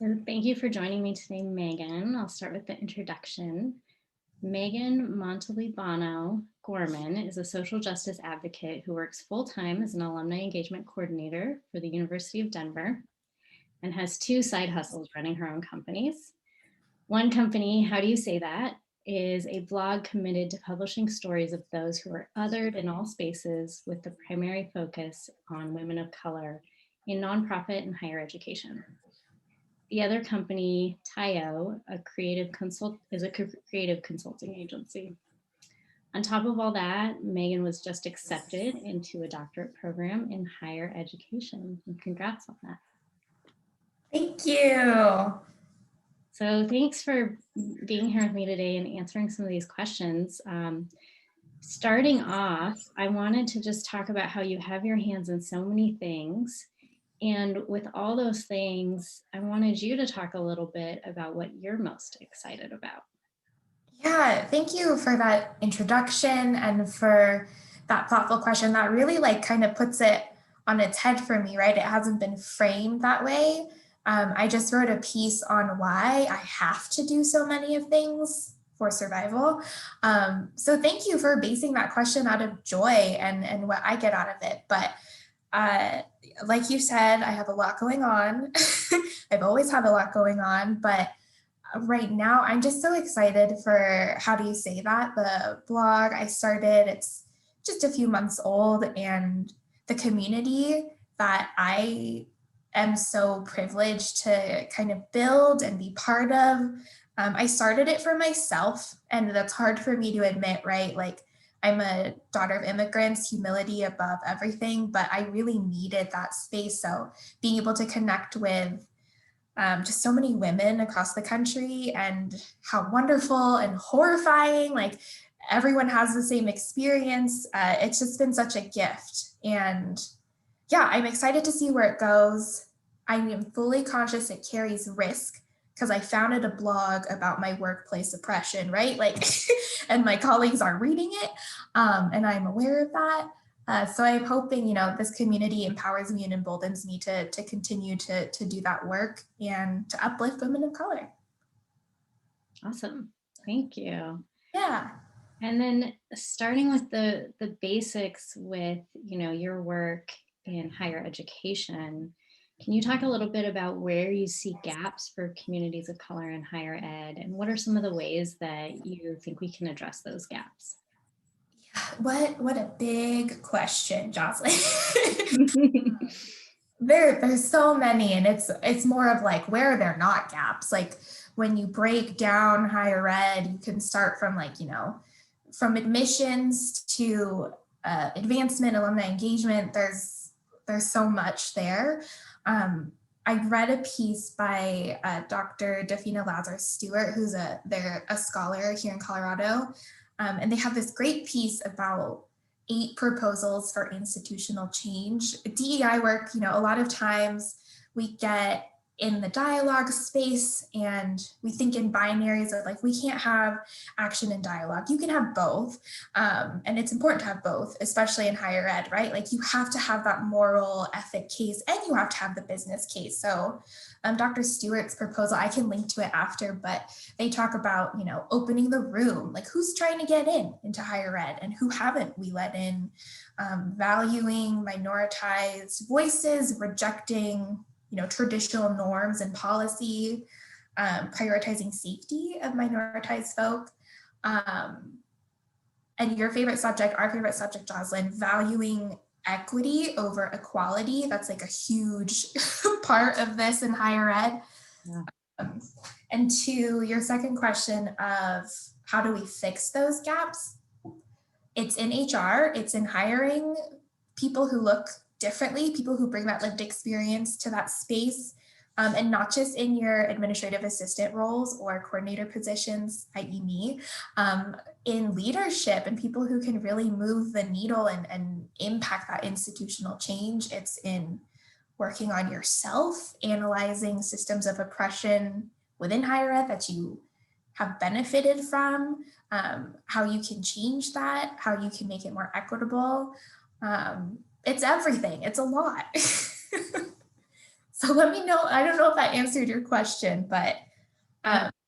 So thank you for joining me today, Megan. I'll start with the introduction. Meghan Montelibano Gorman is a social justice advocate who works full-time as an alumni engagement coordinator for the University of Denver and has two side hustles running her own companies. One company, How Do You Say That, is a blog committed to publishing stories of those who are othered in all spaces with the primary focus on women of color in nonprofit and higher education. The other company, Tayo, is a creative consulting agency. On top of all that, Megan was just accepted into a doctorate program in higher education. And congrats on that. Thank you. So thanks for being here with me today and answering some of these questions. Starting off, I wanted to just talk about how you have your hands in so many things. And with all those things, I wanted you to talk a little bit about what you're most excited about. Yeah, thank you for that introduction and for that thoughtful question. That really kind of puts it on its head for me, right? It hasn't been framed that way. I just wrote a piece on why I have to do so many of things for survival. So thank you for basing that question out of joy and what I get out of it. But like you said, I have a lot going on. I've always had a lot going on, but right now I'm just so excited for How Do You Say That, the blog I started. It's just a few months old, and the community that I am so privileged to kind of build and be part of. I started it for myself, and that's hard for me to admit, right? I'm a daughter of immigrants, humility above everything, but I really needed that space. So being able to connect with just so many women across the country and how wonderful and horrifying, everyone has the same experience. It's just been such a gift. And yeah, I'm excited to see where it goes. I am fully conscious it carries risk because I founded a blog about my workplace oppression, right? And my colleagues are reading it, and I'm aware of that. So I'm hoping, this community empowers me and emboldens me to continue to do that work and to uplift women of color. Awesome. Thank you. Yeah. And then starting with the basics with, your work in higher education, can you talk a little bit about where you see gaps for communities of color in higher ed, and what are some of the ways that you think we can address those gaps? What a big question, Jocelyn. There's so many, and it's more of where are there not gaps? When you break down higher ed, you can start from from admissions to advancement, alumni engagement. There's so much there. I read a piece by Dr. Dafina Lazarus-Stewart, who's they're a scholar here in Colorado, and they have this great piece about 8 proposals for institutional change. DEI work, a lot of times we get in the dialogue space and we think in binaries of we can't have action and dialogue. You can have both. And it's important to have both, especially in higher ed, right? You have to have that moral ethic case and you have to have the business case. So Dr. Stewart's proposal, I can link to it after, but they talk about, opening the room, who's trying to get into higher ed and who haven't we let in, valuing minoritized voices, rejecting traditional norms and policy, prioritizing safety of minoritized folk. And your favorite subject, our favorite subject, Jocelyn, valuing equity over equality. That's a huge part of this in higher ed. Yeah. And to your second question of how do we fix those gaps? It's in HR, it's in hiring people who look differently, people who bring that lived experience to that space, and not just in your administrative assistant roles or coordinator positions, i.e. me, in leadership and people who can really move the needle and impact that institutional change. It's in working on yourself, analyzing systems of oppression within higher ed that you have benefited from, how you can change that, how you can make it more equitable. It's everything. It's a lot. So let me know. I don't know if that answered your question, but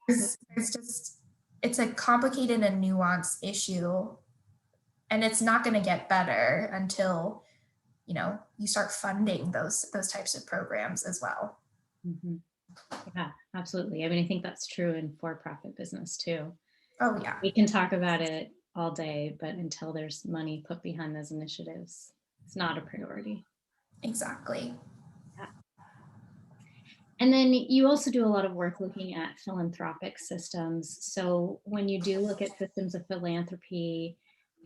there's just, it's a complicated and nuanced issue, and it's not going to get better until, you start funding those types of programs as well. Mhm. Yeah, absolutely. I mean, I think that's true in for-profit business too. Oh yeah, We can talk about it all day, but until there's money put behind those initiatives, it's not a priority. exactly. Yeah. And then you also do a lot of work looking at philanthropic systems. So when you do look at systems of philanthropy,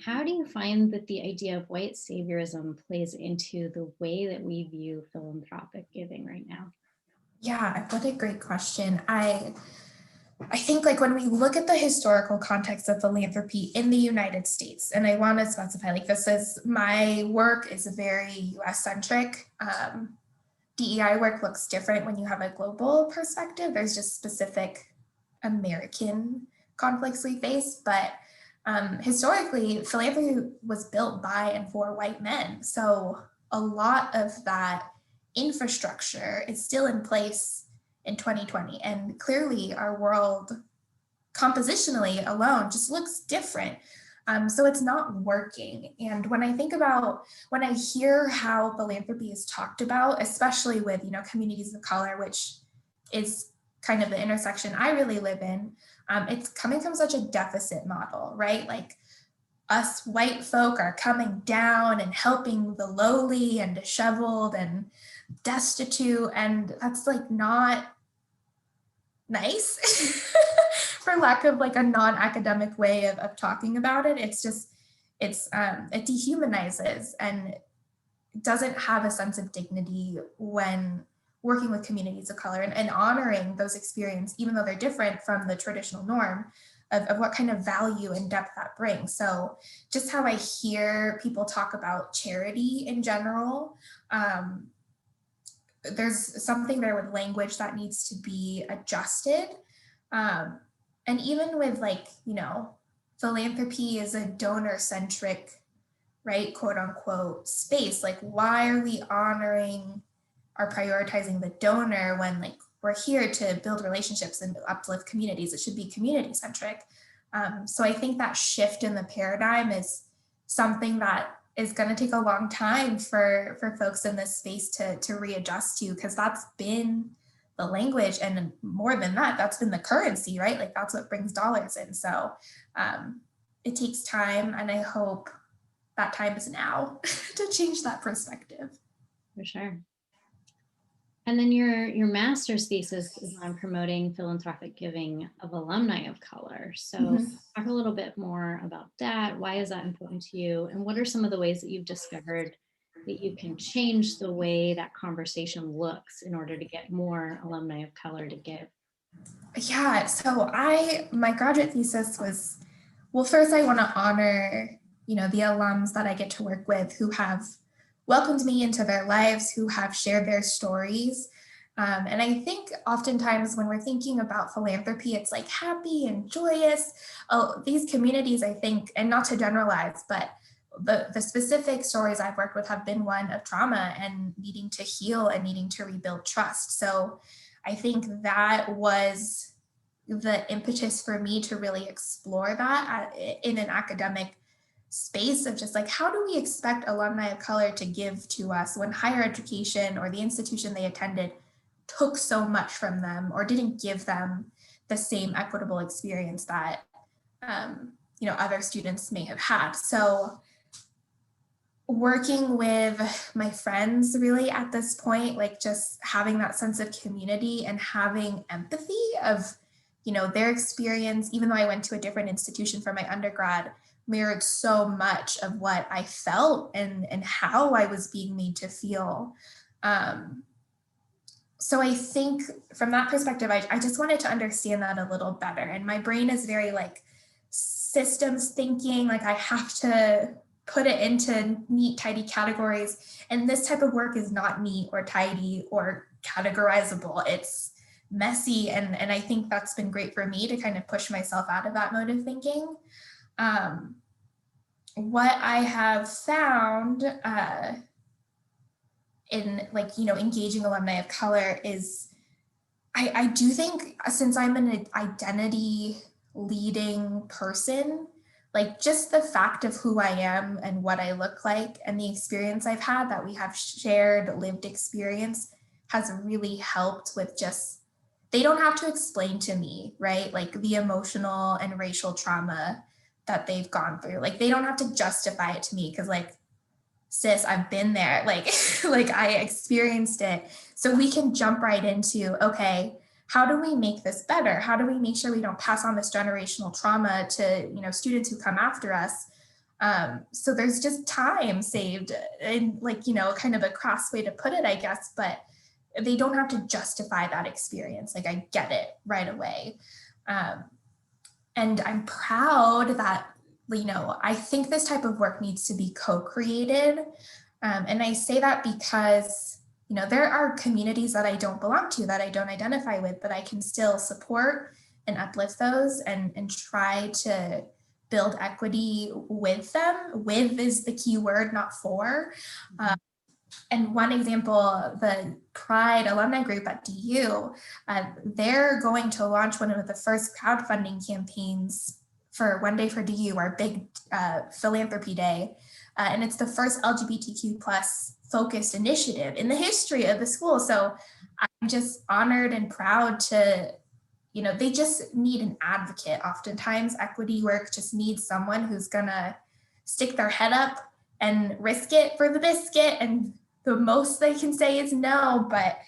how do you find that the idea of white saviorism plays into the way that we view philanthropic giving right now? Yeah, what a great question. I think like when we look at the historical context of philanthropy in the United States, and I want to specify like this is my work is very US centric. DEI work looks different when you have a global perspective. There's just specific American conflicts we face, but historically, philanthropy was built by and for white men. So a lot of that infrastructure is still in place in 2020. And clearly, our world compositionally alone just looks different. So it's not working. And when I hear how philanthropy is talked about, especially with, communities of color, which is kind of the intersection I really live in, it's coming from such a deficit model, right? Like us white folk are coming down and helping the lowly and disheveled and destitute. And that's like not nice for lack of like a non-academic way of talking about it. It's just it dehumanizes and doesn't have a sense of dignity when working with communities of color and honoring those experiences, even though they're different from the traditional norm of what kind of value and depth that brings. So just how I hear people talk about charity in general, there's something there with language that needs to be adjusted. Um, and even with like, philanthropy is a donor centric, right, quote unquote, space. Like, why are we honoring or prioritizing the donor when like we're here to build relationships and uplift communities? It should be community centric. So I think that shift in the paradigm is something that is going to take a long time for folks in this space to readjust to, because that's been the language, and more than that, that's been the currency, right? Like that's what brings dollars in. So it takes time, and I hope that time is now to change that perspective. For sure. And then your master's thesis is on promoting philanthropic giving of alumni of color. So talk a little bit more about that. Why is that important to you? And what are some of the ways that you've discovered that you can change the way that conversation looks in order to get more alumni of color to give? Yeah, so my graduate thesis was, well, first I want to honor, the alums that I get to work with who have welcomed me into their lives, who have shared their stories. And I think oftentimes when we're thinking about philanthropy, it's like happy and joyous. Oh, these communities, I think, and not to generalize, but the specific stories I've worked with have been one of trauma and needing to heal and needing to rebuild trust. So I think that was the impetus for me to really explore that in an academic space of just like, how do we expect alumni of color to give to us when higher education or the institution they attended took so much from them or didn't give them the same equitable experience that other students may have had. So working with my friends really at this point, like just having that sense of community and having empathy of their experience, even though I went to a different institution for my undergrad, mirrored so much of what I felt and how I was being made to feel. So I think from that perspective, I just wanted to understand that a little better. And my brain is very like systems thinking, like I have to put it into neat, tidy categories. And this type of work is not neat or tidy or categorizable. It's messy. And I think that's been great for me to kind of push myself out of that mode of thinking. What I have found in like, engaging alumni of color is I do think, since I'm an identity leading person, like just the fact of who I am and what I look like and the experience I've had, that we have shared lived experience, has really helped with just, they don't have to explain to me, right? Like the emotional and racial trauma that they've gone through. Like they don't have to justify it to me, because like, sis, I've been there, like, like I experienced it. So we can jump right into, okay, how do we make this better? How do we make sure we don't pass on this generational trauma to, students who come after us? So there's just time saved, and like, kind of a crass way to put it, I guess, but they don't have to justify that experience. Like I get it right away. Um, and I'm proud that, I think this type of work needs to be co-created. And I say that because, there are communities that I don't belong to, that I don't identify with, but I can still support and uplift those, and try to build equity with them. With is the key word, not for. And one example, the Pride alumni group at DU, they're going to launch one of the first crowdfunding campaigns for One Day for DU, our big philanthropy day. And it's the first LGBTQ plus focused initiative in the history of the school. So I'm just honored and proud to, they just need an advocate. Oftentimes equity work just needs someone who's gonna stick their head up and risk it for the biscuit, and the most they can say is no, but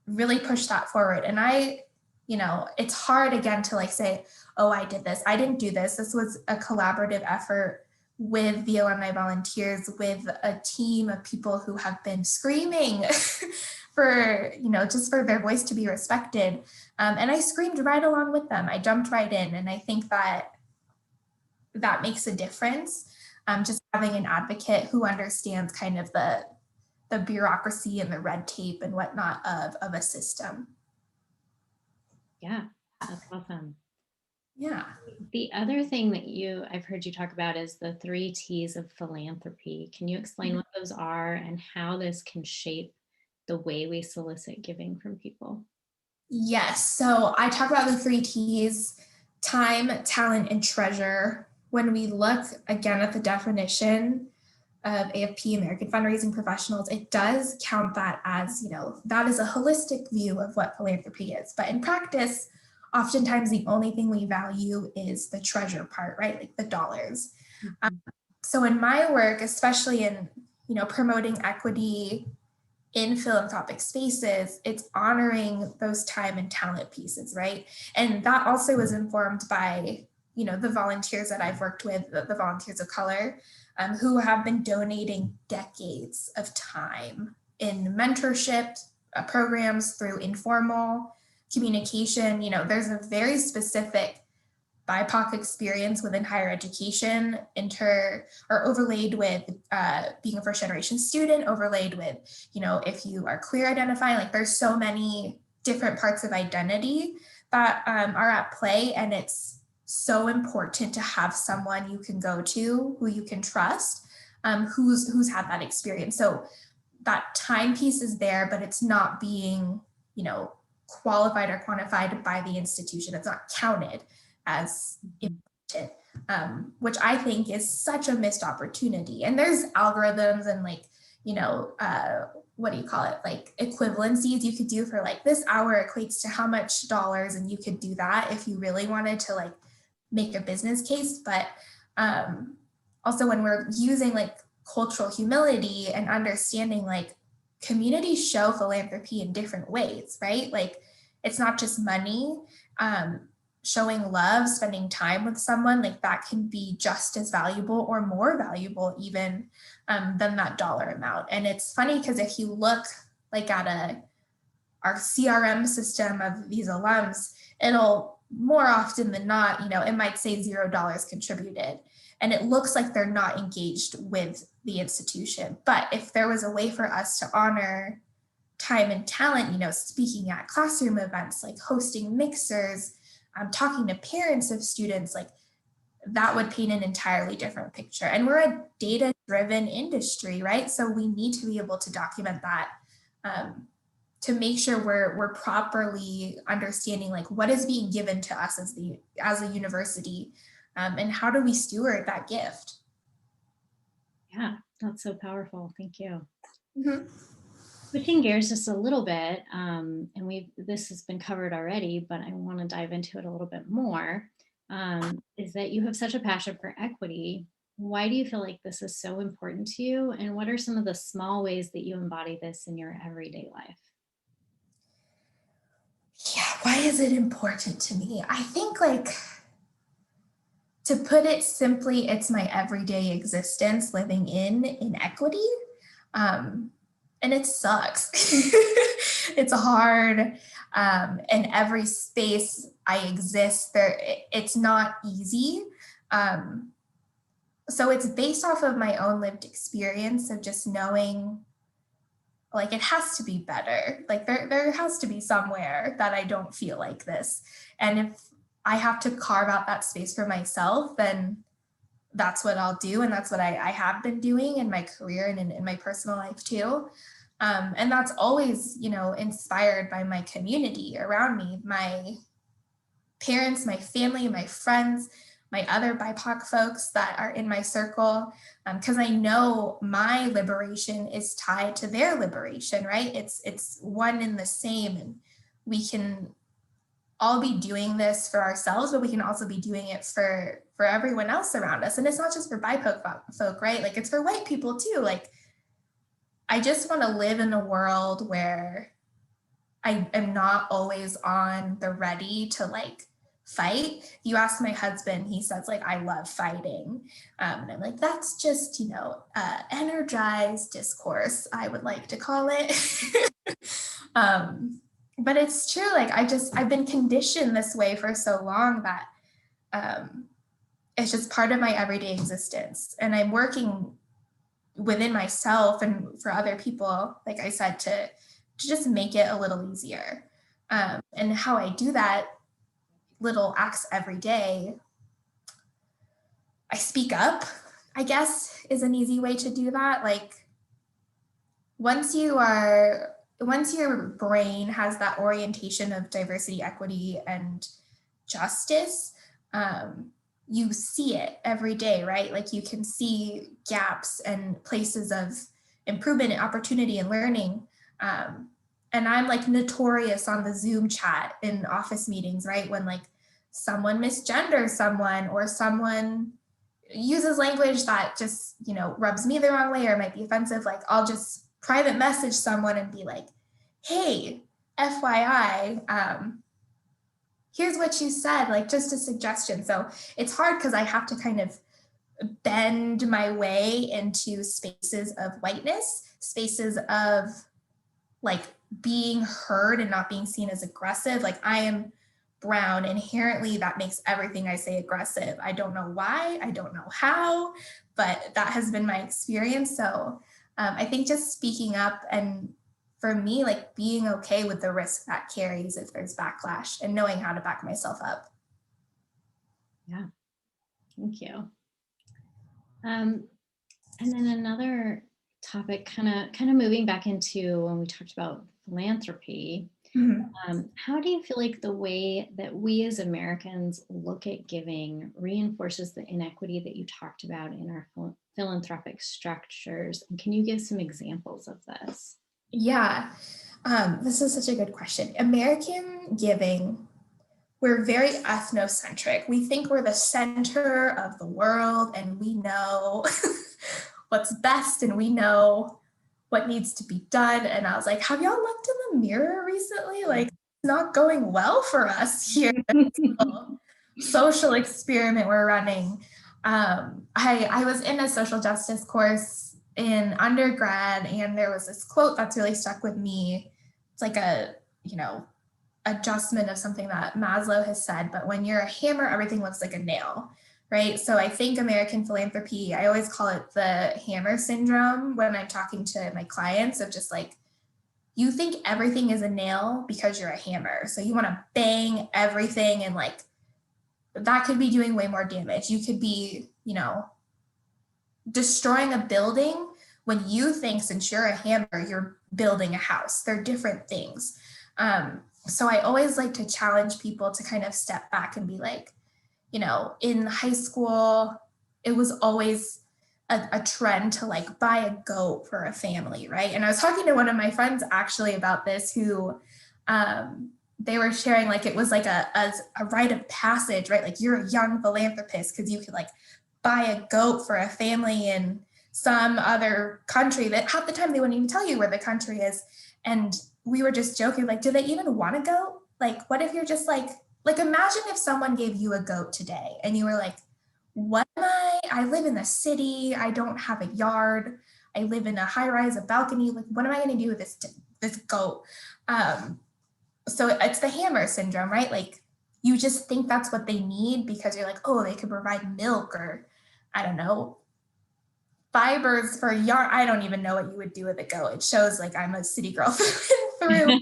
really push that forward. And it's hard again to like say, oh, I did this. I didn't do this. This was a collaborative effort with the alumni volunteers, with a team of people who have been screaming for, just for their voice to be respected. And I screamed right along with them. I jumped right in. And I think that makes a difference. Just having an advocate who understands kind of the bureaucracy and the red tape and whatnot of a system. Yeah, that's awesome. Yeah. The other thing that I've heard you talk about is the 3 T's of philanthropy. Can you explain what those are and how this can shape the way we solicit giving from people? Yes. So I talk about the 3 T's: time, talent, and treasure. When we look again at the definition of AFP, American Fundraising Professionals, it does count that as, that is a holistic view of what philanthropy is. But in practice, oftentimes the only thing we value is the treasure part, right? Like the dollars. Mm-hmm. So in my work, especially in, promoting equity in philanthropic spaces, it's honoring those time and talent pieces, right? And that also was informed by, the volunteers that I've worked with, the volunteers of color, who have been donating decades of time in mentorship programs, through informal communication. There's a very specific BIPOC experience within higher education, overlaid with being a first generation student, overlaid with, if you are queer identifying, like there's so many different parts of identity that are at play. And it's so important to have someone you can go to, who you can trust, who's had that experience. So that time piece is there, but it's not being, qualified or quantified by the institution. It's not counted as important, which I think is such a missed opportunity. And there's algorithms and like, what do you call it? Like equivalencies you could do for like this hour equates to how much dollars, and you could do that if you really wanted to like make a business case. But also when we're using like cultural humility and understanding, like communities show philanthropy in different ways, right? Like it's not just money. Showing love, spending time with someone, like that can be just as valuable or more valuable even than that dollar amount. And it's funny because if you look like at our CRM system of these alums, it'll more often than not, it might say $0 contributed, and it looks like they're not engaged with the institution. But if there was a way for us to honor time and talent, speaking at classroom events, like hosting mixers, talking to parents of students, like that would paint an entirely different picture. And we're a data-driven industry, right? So we need to be able to document that to make sure we're properly understanding like what is being given to us as a university, and how do we steward that gift. Yeah, that's so powerful. Thank you. Mm-hmm. Switching gears just a little bit, and this has been covered already, but I want to dive into it a little bit more, is that you have such a passion for equity. Why do you feel like this is so important to you? And what are some of the small ways that you embody this in your everyday life? Yeah, why is it important to me? I think like, to put it simply, it's my everyday existence living in inequity. And it sucks. It's hard. In every space I exist, it's not easy. So it's based off of my own lived experience of just knowing like it has to be better. Like there has to be somewhere that I don't feel like this. And if I have to carve out that space for myself, then that's what I'll do. And that's what I have been doing in my career and in my personal life too. And that's always, inspired by my community around me, my parents, my family, my friends, my other BIPOC folks that are in my circle, because I know my liberation is tied to their liberation, right? It's one and the same, and we can all be doing this for ourselves, but we can also be doing it for everyone else around us. And it's not just for BIPOC folk, right? Like it's for white people too. Like I just want to live in a world where I am not always on the ready to like fight. You ask my husband, he says like, I love fighting. And I'm like, that's just, energized discourse, I would like to call it. But it's true. Like I've been conditioned this way for so long that it's just part of my everyday existence. And I'm working within myself and for other people, like I said, to just make it a little easier. And how I do that, little acts every day, I speak up, I guess, is an easy way to do that. Like once your brain has that orientation of diversity, equity, and justice, you see it every day, right? Like you can see gaps and places of improvement and opportunity and learning. And I'm like notorious on the Zoom chat in office meetings, right? When like someone misgenders someone or someone uses language that just, rubs me the wrong way or might be offensive, like I'll just private message someone and be like, hey, FYI, here's what you said, like just a suggestion. So it's hard because I have to kind of bend my way into spaces of whiteness, spaces of like being heard and not being seen as aggressive. Like I am brown, inherently that makes everything I say aggressive. I don't know why, I don't know how, but that has been my experience. So I think just speaking up, and for me, like being okay with the risk that carries if there's backlash and knowing how to back myself up. Yeah, thank you. And then another topic, kind of moving back into when we talked about philanthropy. Mm-hmm. How do you feel like the way that we as Americans look at giving reinforces the inequity that you talked about in our philanthropic structures? And can you give some examples of this? Yeah, this is such a good question. American giving, we're very ethnocentric. We think we're the center of the world and we know what's best and we know what needs to be done. And I was like, have y'all looked in the mirror recently? Like, it's not going well for us here. Social experiment we're running. I was in a social justice course in undergrad, and there was this quote that's really stuck with me. It's like a, adjustment of something that Maslow has said, but when you're a hammer, everything looks like a nail, right? So I think American philanthropy, I always call it the hammer syndrome when I'm talking to my clients, of just like, you think everything is a nail because you're a hammer. So you want to bang everything and like that could be doing way more damage. You could be, destroying a building when you think, since you're a hammer, you're building a house. They're different things. So I always like to challenge people to kind of step back and be like, in high school, it was always a trend to like buy a goat for a family, right? And I was talking to one of my friends actually about this, who they were sharing like it was like a rite of passage, right? Like you're a young philanthropist because you could like buy a goat for a family in some other country that half the time they wouldn't even tell you where the country is. And we were just joking, like, do they even want a goat? Like, what if you're just like imagine if someone gave you a goat today and you were like, what am I live in the city. I don't have a yard. I live in a high rise, a balcony. Like, what am I going to do with this goat? So it's the hammer syndrome, right? Like you just think that's what they need because you're like, oh, they could provide milk or I don't know, fibers for yarn. I don't even know what you would do with a goat. It shows like I'm a city girl through.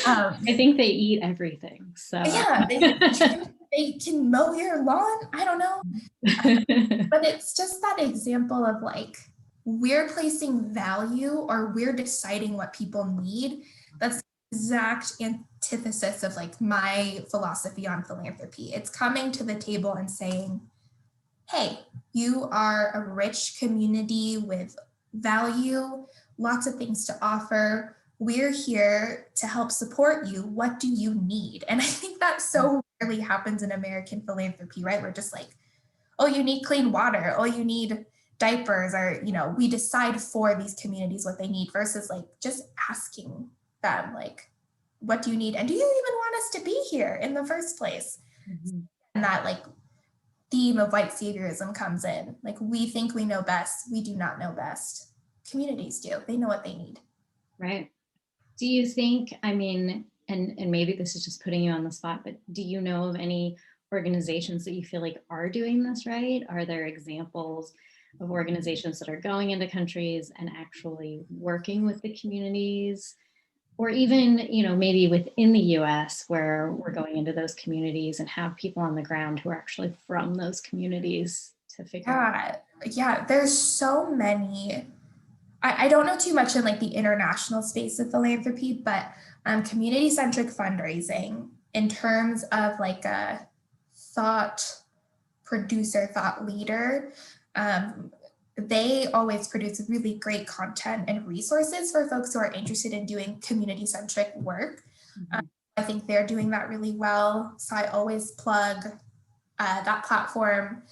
I think they eat everything. So yeah, they can mow your lawn. I don't know. But it's just that example of like, we're placing value or we're deciding what people need. That's the exact antithesis of like my philosophy on philanthropy. It's coming to the table and saying, hey, you are a rich community with value, lots of things to offer. We're here to help support you. What do you need? And I think that so rarely happens in American philanthropy, right? We're just like, oh, you need clean water. Oh, you need diapers, or, we decide for these communities what they need versus like just asking them, like, what do you need? And do you even want us to be here in the first place? Mm-hmm. And that like theme of white saviorism comes in. Like, we think we know best. We do not know best. Communities do. They know what they need. Right. Do you think, and maybe this is just putting you on the spot, but do you know of any organizations that you feel like are doing this right? Are there examples of organizations that are going into countries and actually working with the communities? Or even, maybe within the US where we're going into those communities and have people on the ground who are actually from those communities to figure out. Yeah, there's so many. I don't know too much in like the international space of philanthropy, but community-centric fundraising in terms of like a thought producer, thought leader, they always produce really great content and resources for folks who are interested in doing community-centric work. Mm-hmm. I think they're doing that really well. So I always plug that platform.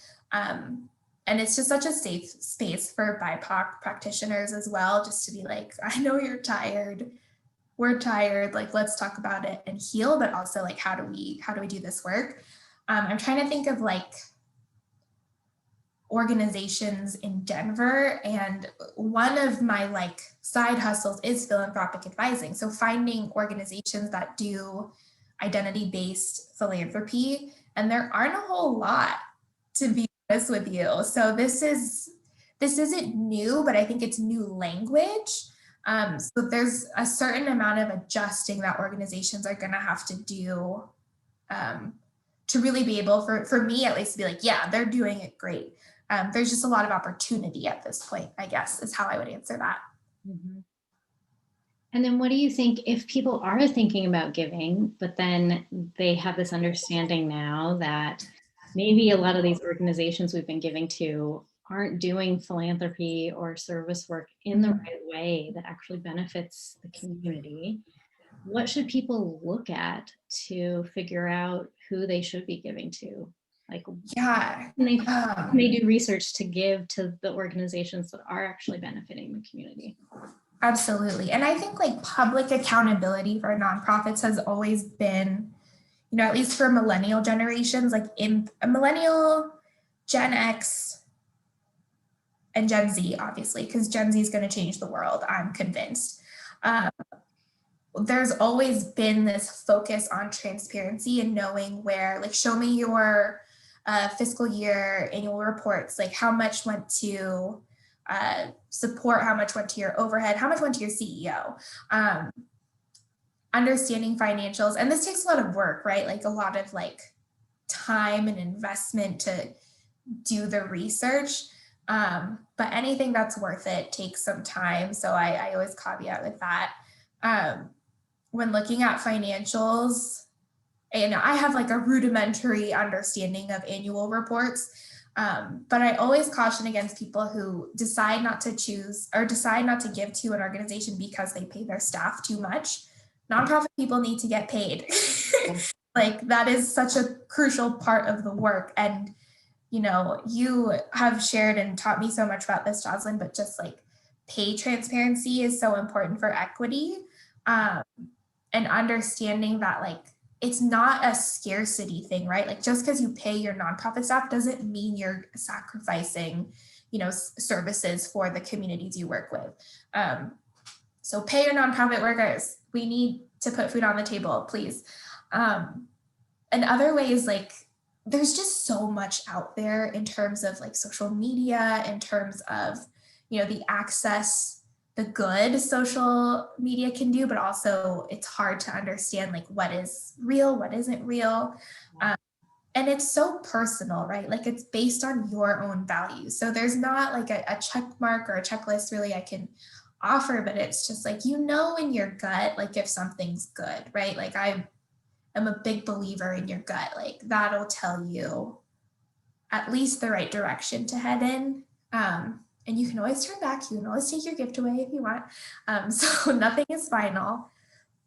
And it's just such a safe space for BIPOC practitioners as well, just to be like, I know you're tired. We're tired. Like, let's talk about it and heal, but also like, how do we do this work? I'm trying to think of like organizations in Denver, and one of my like side hustles is philanthropic advising. So finding organizations that do identity-based philanthropy, and there aren't a whole lot, to be honest with you. So this isn't new, but I think it's new language. So there's a certain amount of adjusting that organizations are going to have to do to really be able, for me at least, to be like, yeah, they're doing it great. There's just a lot of opportunity at this point, I guess, is how I would answer that. Mm-hmm. And then what do you think if people are thinking about giving, but then they have this understanding now that maybe a lot of these organizations we've been giving to aren't doing philanthropy or service work in the right way that actually benefits the community? What should people look at to figure out who they should be giving to? Like, yeah, can they do research to give to the organizations that are actually benefiting the community? Absolutely. And I think like public accountability for nonprofits has always been, at least for millennial generations, like in a millennial, Gen X, and Gen Z, obviously, because Gen Z is going to change the world, I'm convinced. There's always been this focus on transparency and knowing where, like, show me your fiscal year annual reports, like how much went to support, how much went to your overhead, how much went to your CEO, understanding financials. And this takes a lot of work, right? Like a lot of like time and investment to do the research. But anything that's worth it takes some time. So I always caveat with that. When looking at financials, I have like a rudimentary understanding of annual reports. But I always caution against people who decide not to choose or decide not to give to an organization because they pay their staff too much. Nonprofit people need to get paid. Like that is such a crucial part of the work. And, you have shared and taught me so much about this, Jocelyn, but just like pay transparency is so important for equity. And understanding that like, it's not a scarcity thing, right? Like just because you pay your nonprofit staff doesn't mean you're sacrificing, services for the communities you work with. So pay your nonprofit workers. We need to put food on the table, please. And other ways, like there's just so much out there in terms of like social media, in terms of, the access, the good social media can do, but also it's hard to understand like what is real, what isn't real. And it's so personal, right? Like it's based on your own values. So there's not like a check mark or a checklist really I can offer, but it's just like, in your gut, like if something's good, right? Like I'm a big believer in your gut, like that'll tell you at least the right direction to head in. And you can always turn back. You can always take your gift away if you want. So nothing is final,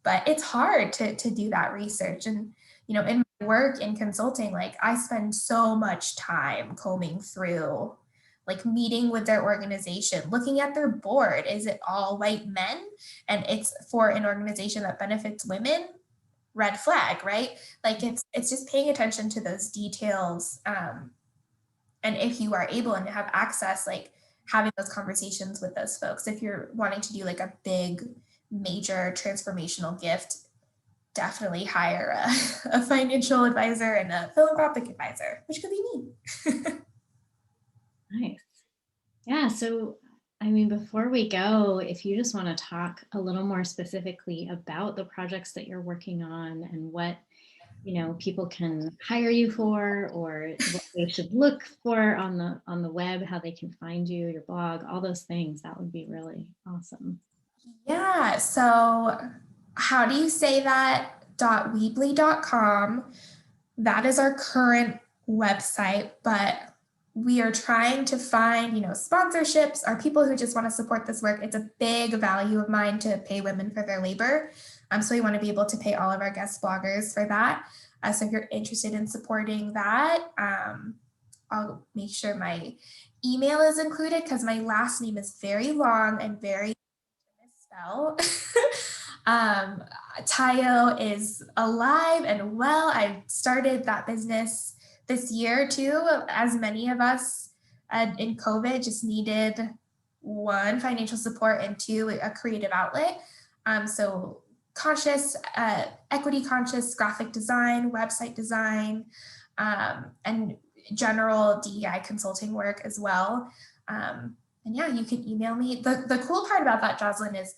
but it's hard to do that research. And, in my work in consulting, like I spend so much time combing through, like meeting with their organization, looking at their board. Is it all white men? And it's for an organization that benefits women? Red flag, right? Like it's just paying attention to those details. And if you are able and have access, like having those conversations with those folks, if you're wanting to do like a big, major transformational gift, definitely hire a financial advisor and a philanthropic advisor, which could be me. Nice. Yeah. So, before we go, if you just want to talk a little more specifically about the projects that you're working on and what, people can hire you for, or what they should look for on the web, how they can find you, your blog, all those things, that would be really awesome. Yeah. So how do you say that? .weebly.com. That is our current website, but we are trying to find, sponsorships or people who just want to support this work. It's a big value of mine to pay women for their labor. So we want to be able to pay all of our guest bloggers for that. So if you're interested in supporting that, I'll make sure my email is included because my last name is very long and very misspell. Tayo is alive and well. I started that business this year too. As many of us in COVID just needed one, financial support, and two, a creative outlet. So conscious, equity conscious graphic design, website design, and general DEI consulting work as well. And yeah, you can email me. The cool part about that, Jocelyn, is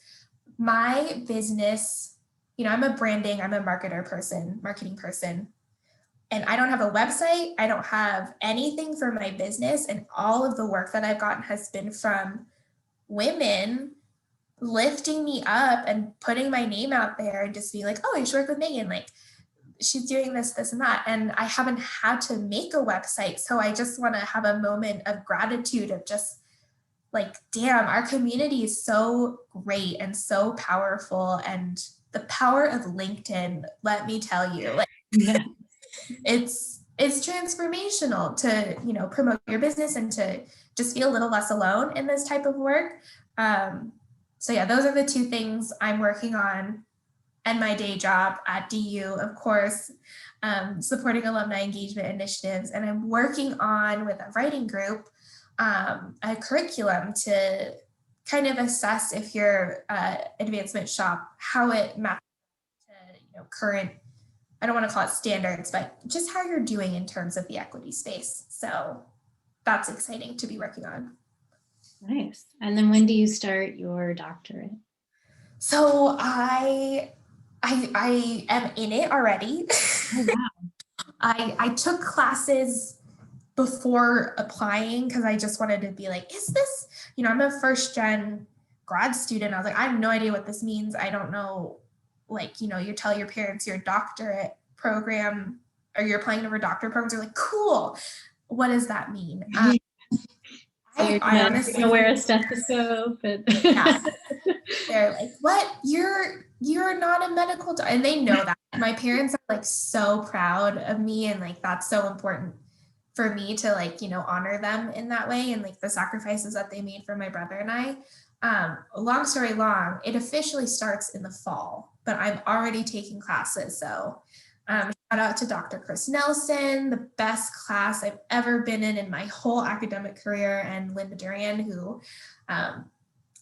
my business, I'm a marketing person, and I don't have a website. I don't have anything for my business. And all of the work that I've gotten has been from women lifting me up and putting my name out there and just being like, oh, you should work with Meghan. Like she's doing this, this, and that. And I haven't had to make a website. So I just want to have a moment of gratitude of just like, damn, our community is so great and so powerful. And the power of LinkedIn, let me tell you, like, yeah. it's transformational to, promote your business and to just feel a little less alone in this type of work. So yeah, those are the two things I'm working on, and my day job at DU, of course, supporting alumni engagement initiatives. And I'm working on, with a writing group, a curriculum to kind of assess if your advancement shop, how it maps to current, I don't want to call it standards, but just how you're doing in terms of the equity space. So that's exciting to be working on. Nice. And then when do you start your doctorate? So I am in it already. Oh, wow. I took classes before applying because I just wanted to be like, is this, I'm a first gen grad student. I was like, I have no idea what this means. I don't know, like, you tell your parents your doctorate program or you're applying for doctorate programs. They're like, cool. What does that mean? So you're I honestly gonna wear a stethoscope and yeah. They're like, what? You're not a medical doctor. And they know that. My parents are like so proud of me, and like that's so important for me to like, honor them in that way, and like the sacrifices that they made for my brother and I. Long story long, it officially starts in the fall, but I'm already taking classes. So shout out to Dr. Chris Nelson, the best class I've ever been in my whole academic career, and Linda Durian, who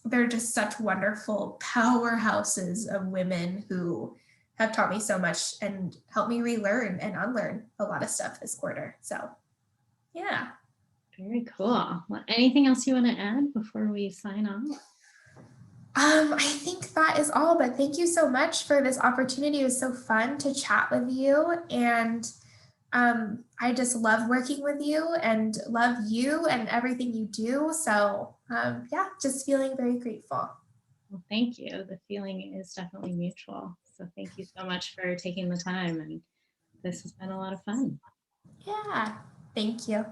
they're just such wonderful powerhouses of women who have taught me so much and helped me relearn and unlearn a lot of stuff this quarter. So yeah. Very cool. Well, anything else you want to add before we sign off? I think that is all, but thank you so much for this opportunity. It was so fun to chat with you, and I just love working with you and love you and everything you do. So yeah, just feeling very grateful. Well, thank you. The feeling is definitely mutual. So thank you so much for taking the time, and this has been a lot of fun. Yeah, thank you.